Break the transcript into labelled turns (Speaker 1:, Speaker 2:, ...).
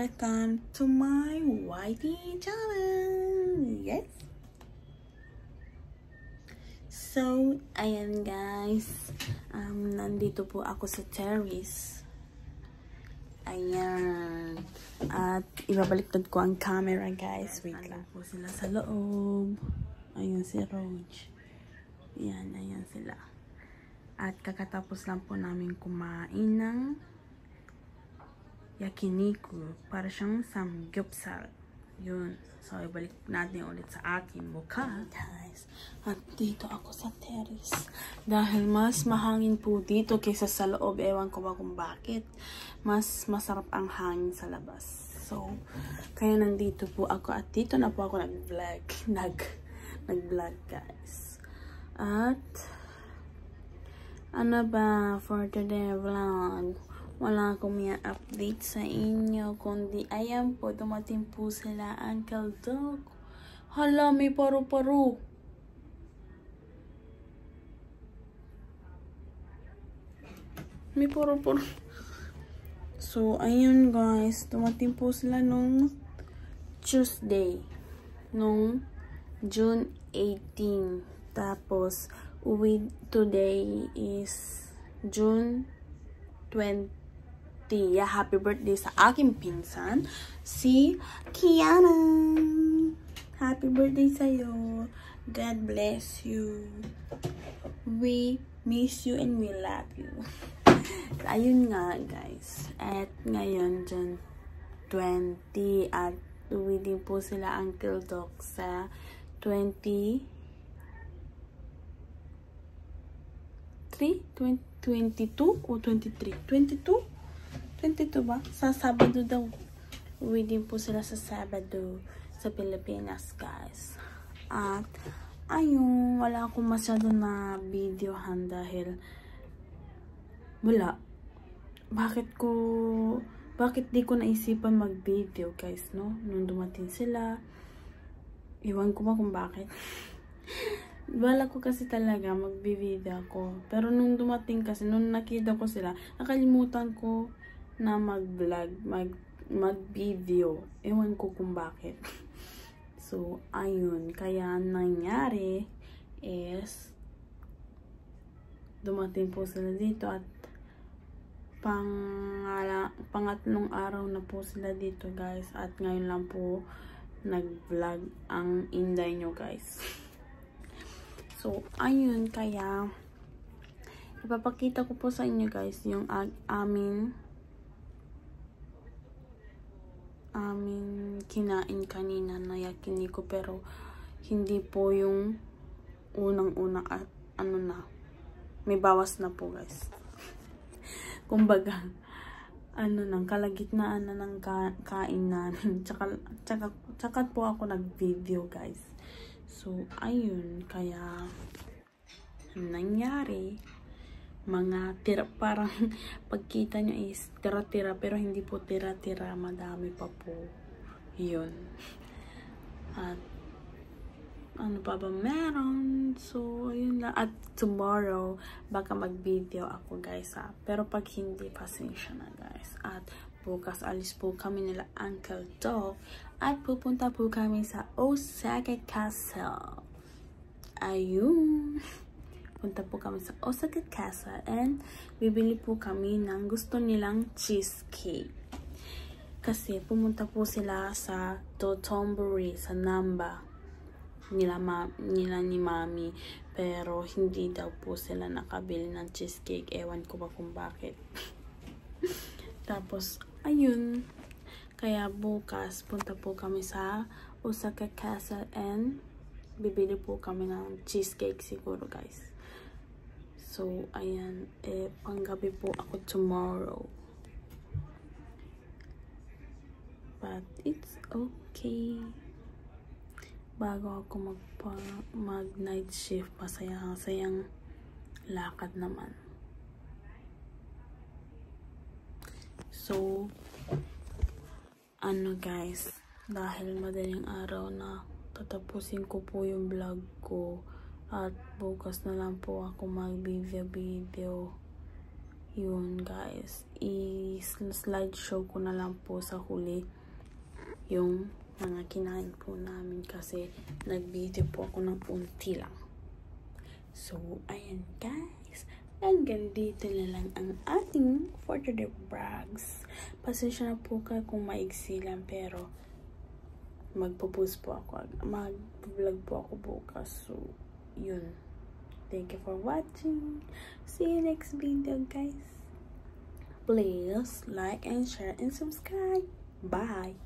Speaker 1: welcome to my YT channel! Yes! So, ayan guys. Nandito po ako sa terrace. Ayan. At ibabaliktad ko ang camera guys. Wait lang po sila sa loob. Ayan si Roach. Ayan sila. At kakatapos lang po namin kumain ng yakiniku. Para siyang samgyeopsal. Yun. So, ibalik natin ulit sa akin mukha. Guys. At dito ako sa terrace. Dahil mas mahangin po dito kaysa sa loob. Ewan ko ba kung bakit. Mas masarap ang hangin sa labas. So, kaya nandito po ako. At dito na po ako nag-vlog. Nag-vlog guys. At, ano ba for today vlog? Wala akong may update sa inyo, kundi ayan po, dumating po sila Uncle Doc. Hala, may paru-paru. May paru-paru. So, ayun guys, dumating po sila nung Tuesday, nung June 18. Tapos, uwi today is June 20. Yeah, happy birthday sa aking pinsan, si Kiana. Happy birthday sa'yo. God bless you. We miss you and we love you. Ayun nga, guys. At ngayon, June 20. At uwi din po sila Uncle Doc sa 22 o 23? 22 ba? Sa Sabado daw. Uwi din po sila sa Sabado sa Pilipinas, guys. At, ayun, wala akong masyado na videohan dahil wala. Bakit di ko naisipan mag-video, guys, no? Nung dumating sila, iwan ko ba kung bakit. Wala ko kasi talaga mag-video ako. Pero nung dumating kasi, nung nakita ko sila, nakalimutan ko na mag-vlog, mag-video. Ewan ko kung bakit. So, ayun. Kaya nangyari is dumating po sila dito at pangatlong araw na po sila dito, guys. At ngayon lang po nag-vlog ang inday nyo, guys. So, ayun. Kaya ipapakita ko po sa inyo, guys, yung aming kinain kanina na yakiniku, pero hindi po yung unang-una at ano na, may bawas na po, guys. Kumbaga, ano nang kalagitnaan na ng kain namin. Tsaka po ako nag-video, guys. So, ayun, kaya nangyari, mga tira, parang pagkita nyo is tira-tira, pero hindi po tira-tira, madami pa po. Yun. At ano pa ba meron? So, yun lang. At tomorrow, baka mag-video ako, guys, ha. Pero pag hindi, pasensya na, guys. At bukas, alis po kami nila Uncle Doc. At pupunta po kami sa Osaka Castle. Ayun. Punta po kami sa Osaka Castle. And bibili po kami ng gusto nilang cheesecake. Kasi pumunta po sila sa Dotonbori, sa Namba. Nila ni Mami, pero hindi daw po sila nakabili ng cheesecake. Ewan ko ba kung bakit. Tapos, ayun. Kaya bukas, punta po kami sa Osaka Castle and bibili po kami ng cheesecake siguro, guys. So, ayan. Panggabi po ako tomorrow. But, it's okay. Bago ako mag-night shift, masayang lakad naman. So, ano guys, dahil madaling araw na, tatapusin ko po yung vlog ko. At bukas na lang po ako mag-video. Yun guys, i-slideshow ko na lang po sa huli yung mga kinain po namin kasi nag-video po ako ng unti lang. So, ayan guys, hanggang dito na lang ang ating for today vlogs. Pasensya na po kayo kung maigsi lang, pero mag-vlog po ako bukas. So, yun. Thank you for watching. See you next video guys. Please like and share and subscribe. Bye.